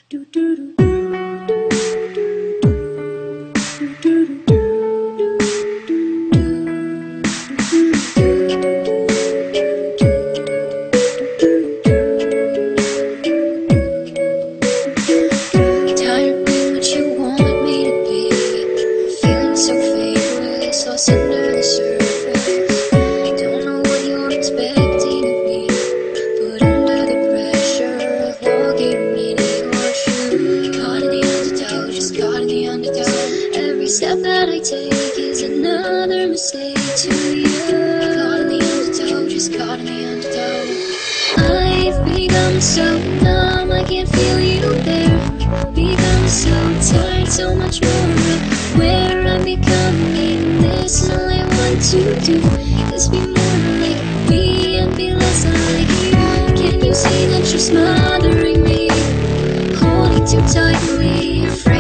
Do do do do do do do. Tired of being what you want me to be, feeling so faithless, lost under the surface. Don't know what you're expecting of me, but under the pressure of walking in your shoes, caught in the undertow, just caught in the undertow. Every step that I take is another mistake to you. Caught in the undertow, just caught in the undertow. I've become so numb, I can't feel you there. Become so tired, so much more aware I'm becoming. This all I want to do is be more like me and be less like you. Can you see that you're smothering me, holding too tightly, afraid